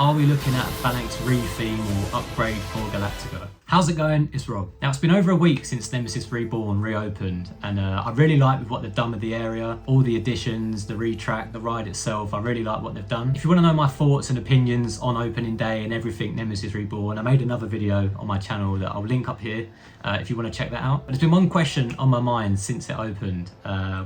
Are we looking at a Phalanx retheme or upgrade for Galactica? How's it going? It's Rob. Now, it's been over a week since Nemesis Reborn reopened, and I really like with what they've done with the area, all the additions, the retrack, the ride itself. I really like what they've done. If you want to know my thoughts and opinions on opening day and everything Nemesis Reborn, I made another video on my channel that I'll link up here if you want to check that out. But there's been one question on my mind since it opened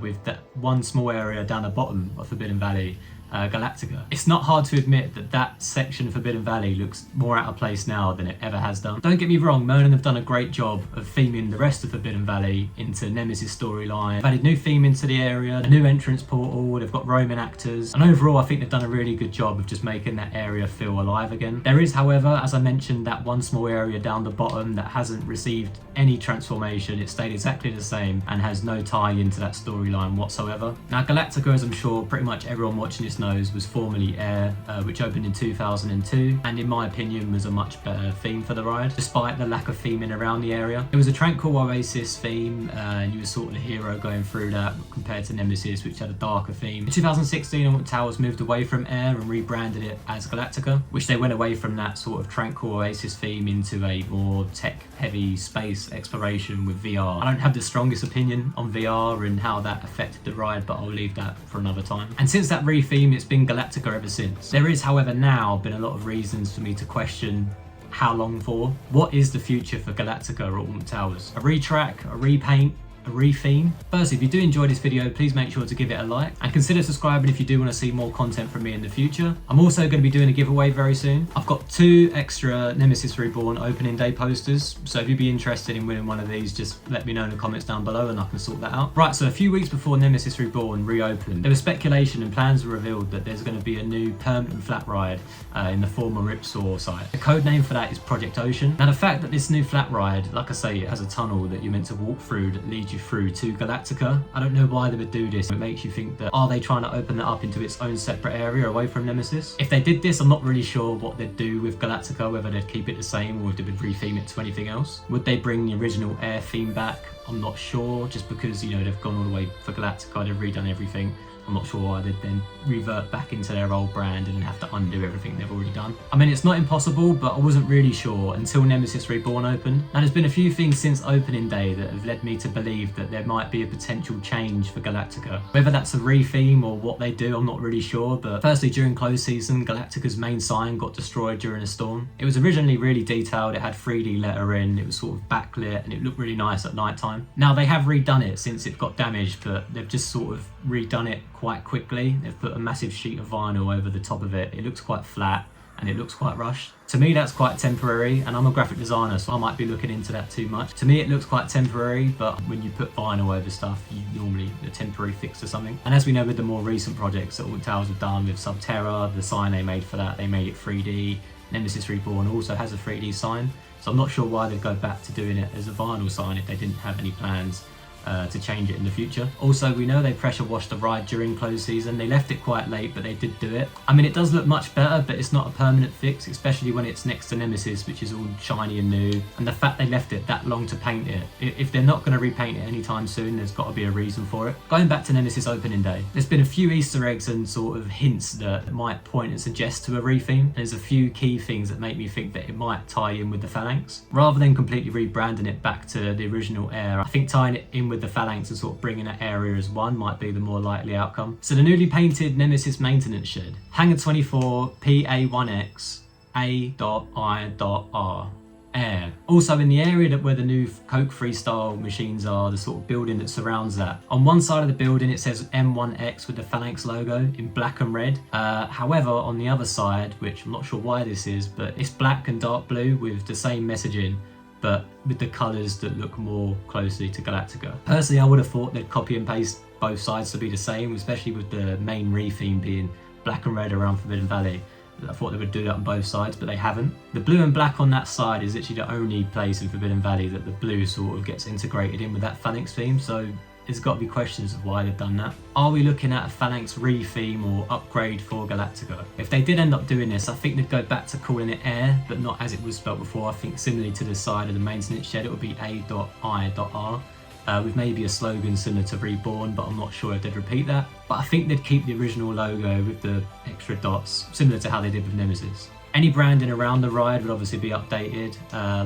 with that one small area down the bottom of Forbidden Valley, Galactica. It's not hard to admit that that section of Forbidden Valley looks more out of place now than it ever has done. Don't get me wrong, Merlin have done a great job of theming the rest of Forbidden Valley into Nemesis storyline. They've added new theme into the area, a new entrance portal, they've got roaming actors, and overall I think they've done a really good job of just making that area feel alive again. There is, however, as I mentioned, that one small area down the bottom that hasn't received any transformation. It stayed exactly the same and has no tie into that storyline whatsoever. Now, Galactica, as I'm sure pretty much everyone watching this knows, was formerly Air, which opened in 2002, and in my opinion was a much better theme for the ride, despite the lack of theming around the area. It was a tranquil oasis theme, and you were sort of the hero going through that compared to Nemesis, which had a darker theme. In 2016, Alton Towers moved away from Air and rebranded it as Galactica, which they went away from that sort of tranquil oasis theme into a more tech-heavy space exploration with VR. I don't have the strongest opinion on VR and how that affected the ride, but I'll leave that for another time. And since that retheme, it's been Galactica ever since. There is, however, now been a lot of reasons for me to question how long for. What is the future for Galactica or Alton Towers? A retrack, a repaint, a retheme? Firstly, if you do enjoy this video, please make sure to give it a like and consider subscribing if you do want to see more content from me in the future. I'm also going to be doing a giveaway very soon. I've got 2 extra Nemesis Reborn opening day posters, so if you'd be interested in winning one of these, just let me know in the comments down below and I can sort that out. Right, so a few weeks before Nemesis Reborn reopened, there was speculation and plans were revealed that there's going to be a new permanent flat ride in the former Ripsaw site. The code name for that is Project Ocean. Now, the fact that this new flat ride, like I say, it has a tunnel that you're meant to walk through that leads you through to Galactica. I don't know why they would do this. It makes you think that, are they trying to open that up into its own separate area away from Nemesis? If they did this, I'm not really sure what they'd do with Galactica, whether they'd keep it the same or if they would retheme it to anything else. Would they bring the original Air theme back? I'm not sure, just because, you know, they've gone all the way for Galactica, they've redone everything. I'm not sure why they'd then revert back into their old brand and then have to undo everything they've already done. I mean, it's not impossible, but I wasn't really sure until Nemesis Reborn opened. Now, there's been a few things since opening day that have led me to believe that there might be a potential change for Galactica. Whether that's a retheme or what they do, I'm not really sure, but firstly, during close season, Galactica's main sign got destroyed during a storm. It was originally really detailed, it had 3D lettering, it was sort of backlit, and it looked really nice at night time. Now, they have redone it since it got damaged, but they've just sort of redone it quite quickly. They've put a massive sheet of vinyl over the top of it. It looks quite flat and it looks quite rushed. To me, that's quite temporary, and I'm a graphic designer, so I might be looking into that too much. To me, it looks quite temporary, but when you put vinyl over stuff, you normally a temporary fix to something. And as we know with the more recent projects that Alton Towers have done with Subterra, the sign they made for that, they made it 3D. Nemesis Reborn also has a 3D sign, so I'm not sure why they'd go back to doing it as a vinyl sign if they didn't have any plans to change it in the future. Also, we know they pressure washed the ride during close season. They left it quite late, but they did do it. I mean, it does look much better, but it's not a permanent fix, especially when it's next to Nemesis, which is all shiny and new. And the fact they left it that long to paint it, if they're not going to repaint it anytime soon, there's got to be a reason for it. Going back to Nemesis opening day, there's been a few Easter eggs and sort of hints that might point and suggest to a retheme. There's a few key things that make me think that it might tie in with the Phalanx. Rather than completely rebranding it back to the original Air, I think tying it in with the Phalanx and sort of bringing that area as one might be the more likely outcome. So the newly painted Nemesis maintenance shed, Hangar 24 PA1X A.I.R. Air. Also in the area where the new Coke Freestyle machines are, the sort of building that surrounds that. On one side of the building it says M1X with the Phalanx logo in black and red. However, on the other side, which I'm not sure why this is, but it's black and dark blue with the same messaging, but with the colours that look more closely to Galactica. Personally, I would have thought they'd copy and paste both sides to be the same, especially with the main retheme being black and red around Forbidden Valley. I thought they would do that on both sides, but they haven't. The blue and black on that side is literally the only place in Forbidden Valley that the blue sort of gets integrated in with that Phalanx theme, so there's got to be questions of why they've done that. Are we looking at a Phalanx retheme or upgrade for Galactica? If they did end up doing this, I think they'd go back to calling it Air, but not as it was spelled before. I think similarly to the side of the maintenance shed, it would be A.I.R. With maybe a slogan similar to Reborn, but I'm not sure if they'd repeat that. But I think they'd keep the original logo with the extra dots, similar to how they did with Nemesis. Any branding around the ride would obviously be updated,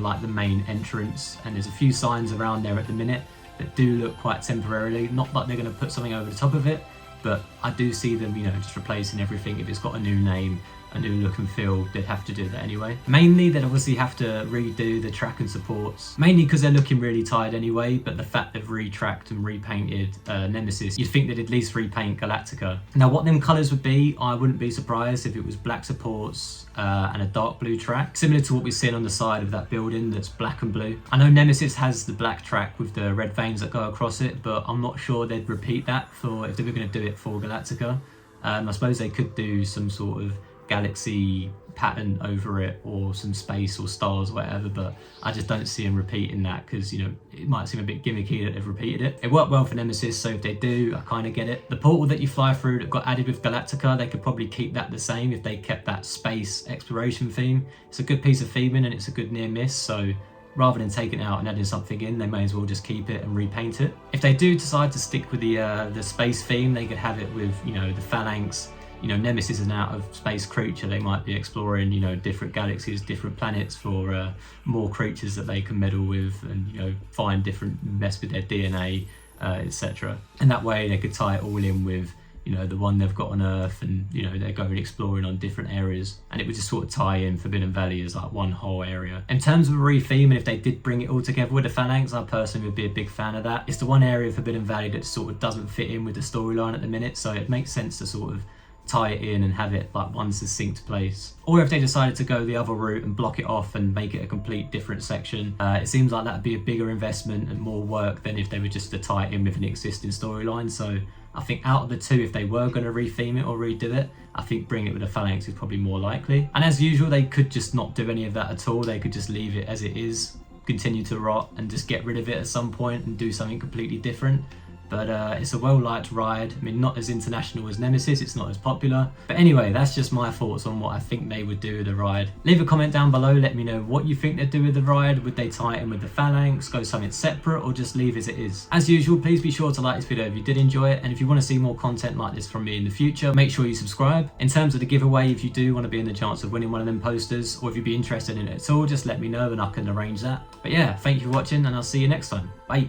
like the main entrance, and there's a few signs around there at the minute that do look quite temporarily. Not like they're going to put something over the top of it, but I do see them, you know, just replacing everything. If it's got a new name, a new look and feel, they'd have to do that anyway. Mainly, they'd obviously have to redo the track and supports, mainly because they're looking really tired anyway, but the fact they've retracked and repainted Nemesis, you'd think they'd at least repaint Galactica. Now, what them colours would be, I wouldn't be surprised if it was black supports and a dark blue track, similar to what we've seen on the side of that building that's black and blue. I know Nemesis has the black track with the red veins that go across it, but I'm not sure they'd repeat that for if they were going to do it for Galactica. I suppose they could do some sort of galaxy pattern over it, or some space or stars or whatever, but I just don't see them repeating that because, you know, it might seem a bit gimmicky that they've repeated it. It worked well for Nemesis, so if they do, I kind of get it. The portal that you fly through that got added with Galactica, they could probably keep that the same if they kept that space exploration theme. It's a good piece of theming and it's a good near miss, so rather than taking it out and adding something in, they may as well just keep it and repaint it. If they do decide to stick with the space theme, they could have it with, you know, the Phalanx. You know, Nemesis is an out of space creature. They might be exploring, you know, different galaxies, different planets for more creatures that they can meddle with and, you know, find different, mess with their DNA, etc. And that way they could tie it all in with, you know, the one they've got on Earth, and, you know, they're going exploring on different areas, and it would just sort of tie in Forbidden Valley as like one whole area. In terms of a re-theme, and if they did bring it all together with the Phalanx, I personally would be a big fan of that. It's the one area of Forbidden Valley that sort of doesn't fit in with the storyline at the minute, so it makes sense to sort of tie it in and have it like one succinct place. Or if they decided to go the other route and block it off and make it a complete different section, it seems like that'd be a bigger investment and more work than if they were just to tie it in with an existing storyline. So I think out of the two, if they were going to re-theme it or redo it, I think bring it with a Phalanx is probably more likely. And as usual, they could just not do any of that at all. They could just leave it as it is, continue to rot, and just get rid of it at some point and do something completely different. But it's a well-liked ride. I mean, not as international as Nemesis, it's not as popular. But anyway, that's just my thoughts on what I think they would do with the ride. Leave a comment down below, let me know what you think they'd do with the ride. Would they tie it in with the Phalanx, go something separate, or just leave as it is? As usual, please be sure to like this video if you did enjoy it, and if you want to see more content like this from me in the future, make sure you subscribe. In terms of the giveaway, if you do want to be in the chance of winning one of them posters, or if you'd be interested in it at all, just let me know and I can arrange that. But yeah, thank you for watching, and I'll see you next time. Bye.